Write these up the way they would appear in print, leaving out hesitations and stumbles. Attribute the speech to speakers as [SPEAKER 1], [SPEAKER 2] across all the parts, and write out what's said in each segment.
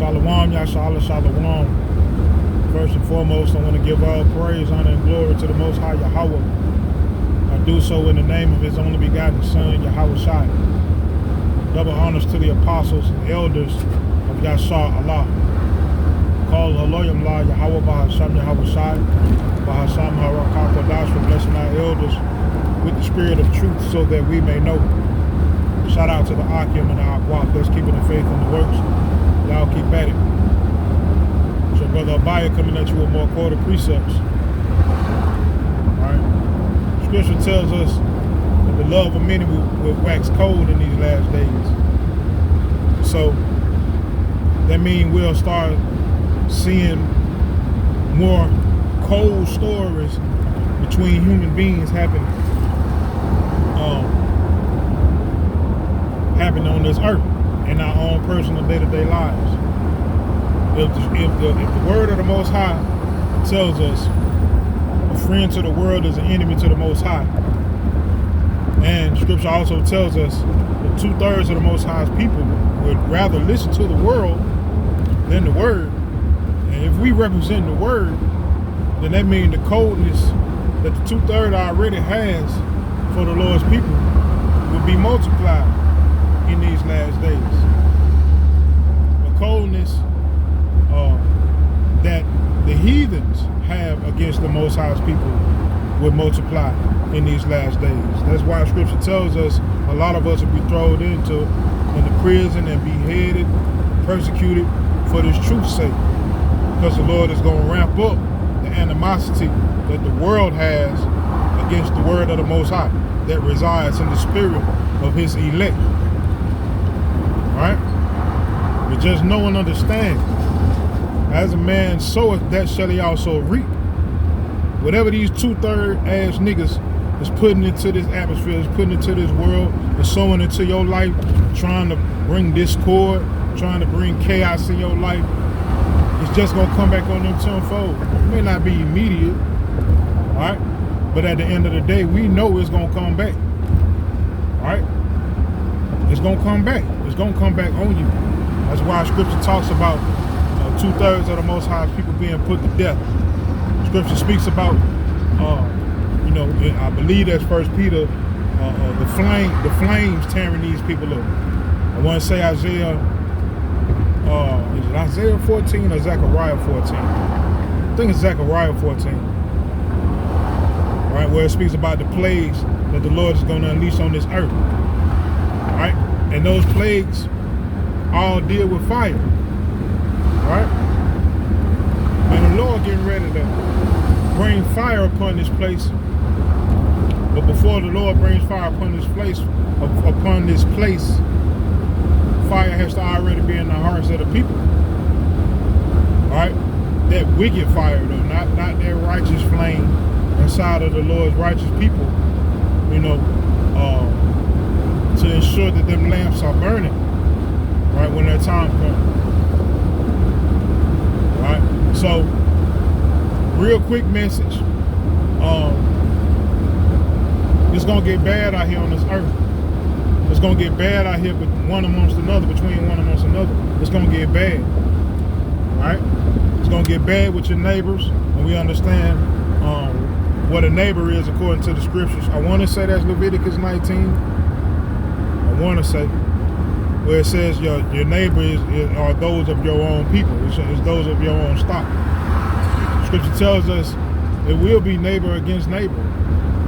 [SPEAKER 1] Shalom, Yashala, Shalom. First and foremost, I want to give all praise, honor, and glory to the Most High Yahweh. I do so in the name of His only begotten Son, Yahweh Shai. Double honors to the apostles and elders of Yashar Allah. Call Aloyam La Yahweh Bahasham Yahweh Shai, Bahasham Harakah Kodash, for blessing our elders with the spirit of truth so that we may know. Shout out to the Akim and the Akwak that's keeping the faith in the works. Y'all keep at it. So Brother Abaya coming at you with more quarter precepts. Alright. Scripture tells us that the love of many will wax cold in these last days. So that means we'll start seeing more cold stories between human beings happening on this earth in our own personal day-to-day lives. If the word of the Most High tells us a friend to the world is an enemy to the Most High, and Scripture also tells us that 2/3 of the Most High's people would rather listen to the world than the word, and if we represent the word, then that means the coldness that the 2/3 already has for the Lord's people will be multiplied in these last days. The coldness that the heathens have against the Most High's people will multiply in these last days. That's why Scripture tells us a lot of us will be thrown into prison and beheaded, persecuted for this truth's sake, because the Lord is going to ramp up the animosity that the world has against the word of the Most High that resides in the spirit of His elect. Alright? But just know and understand, as a man soweth, that shall he also reap. Whatever these 2/3 ass niggas is putting into this atmosphere, is putting into this world, is sowing into your life, trying to bring discord, trying to bring chaos in your life, it's just going to come back on them tenfold. It may not be immediate, alright? But at the end of the day, we know it's going to come back. Alright? It's going to come back. It's going to come back on you. That's why Scripture talks about 2/3 of the Most High people being put to death. Scripture speaks about, I believe that's 1 Peter, the flames tearing these people up. I want to say Isaiah, is it Isaiah 14 or Zechariah 14? I think it's Zechariah 14. Right, where it speaks about the plagues that the Lord is going to unleash on this earth. Right? And those plagues all deal with fire. Right? And the Lord getting ready to bring fire upon this place. But before the Lord brings fire upon this place, fire has to already be in the hearts of the people. Alright? That wicked fire though, not that righteous flame inside of the Lord's righteous people, to ensure that them lamps are burning, right, when that time comes. Right? So, real quick message. It's gonna get bad out here on this earth. It's gonna get bad out here between one amongst another. It's gonna get bad. Right? It's gonna get bad with your neighbors, and we understand what a neighbor is according to the scriptures. I want to say that's Leviticus 19. I want to say where it says your neighbor are those of your own people. It's those of your own stock. Scripture tells us it will be neighbor against neighbor.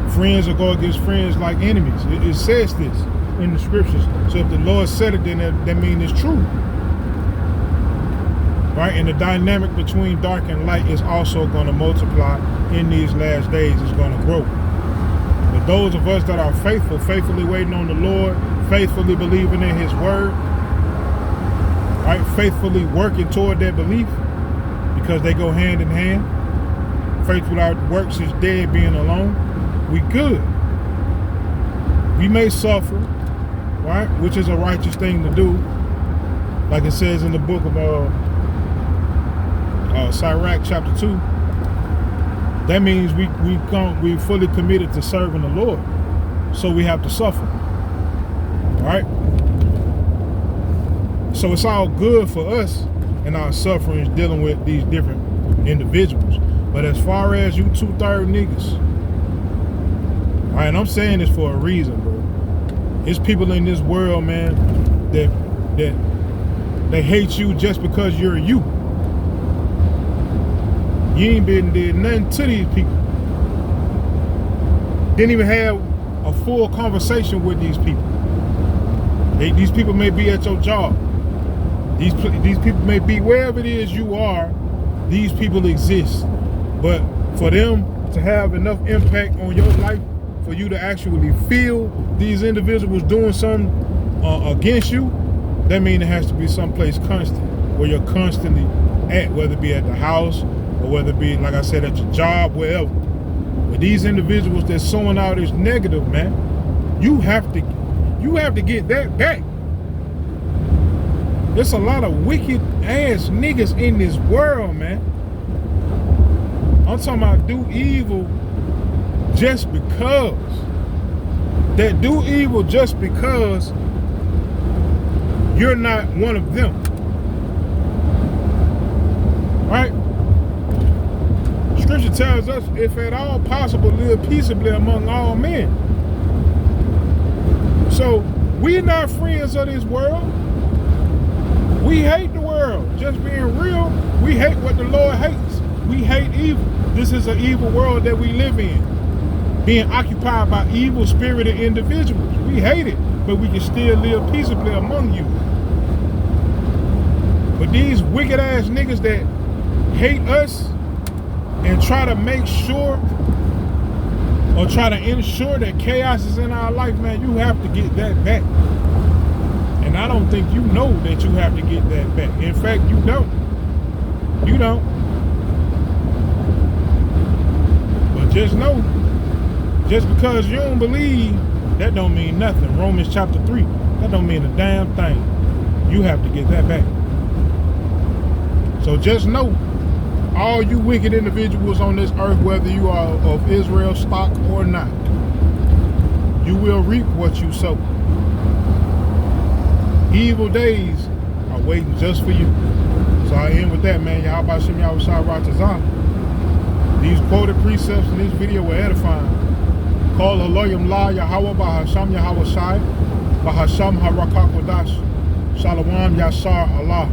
[SPEAKER 1] Friends will go against friends like enemies. It says this in the scriptures. So if the Lord said it, then that means it's true. Right? And the dynamic between dark and light is also going to multiply in these last days. It's going to grow. But those of us that are faithful, faithfully waiting on the Lord, faithfully believing in His word, right? Faithfully working toward that belief, because they go hand in hand. Faith without works is dead, being alone. We good. We may suffer, right? Which is a righteous thing to do. Like it says in the book of Sirach chapter 2. That means we fully committed to serving the Lord. So we have to suffer. Right? So it's all good for us and our sufferings dealing with these different individuals. But as far as you 2/3 niggas, all right, and I'm saying this for a reason, bro. It's people in this world, man, that they hate you just because you're you. You ain't did nothing to these people. Didn't even have a full conversation with these people. These people may be at your job. These people may be wherever it is you are. These people exist. But for them to have enough impact on your life, for you to actually feel these individuals doing something against you, that means it has to be someplace constant, where you're constantly at, whether it be at the house, or whether it be, like I said, at your job, wherever. But these individuals that's sowing out this negative, man, you have to get that back. There's a lot of wicked ass niggas in this world, man. I'm talking about do evil just because. That do evil just because you're not one of them. Right? Scripture tells us, if at all possible, live peaceably among all men. So we're not friends of this world. We hate the world. Just being real, we hate what the Lord hates. We hate evil. This is an evil world that we live in, being occupied by evil-spirited individuals. We hate it, but we can still live peaceably among you. But these wicked-ass niggas that hate us and try to make sure or try to ensure that chaos is in our life, man, you have to get that back. And I don't think you know that you have to get that back. In fact, you don't. You don't. But just know, just because you don't believe, that don't mean nothing. Romans chapter 3, that don't mean a damn thing. You have to get that back. So just know, all you wicked individuals on this earth, whether you are of Israel stock or not, you will reap what you sow. Evil days are waiting just for you. So I end with that, man. Yahweh Shem Yahweh Shai Ratazah. These quoted precepts in this video were edifying. Call Elohim La Yahweh Bahasham Yahweh Shai Bahasham Harakakodash Shalom Yashar Allah.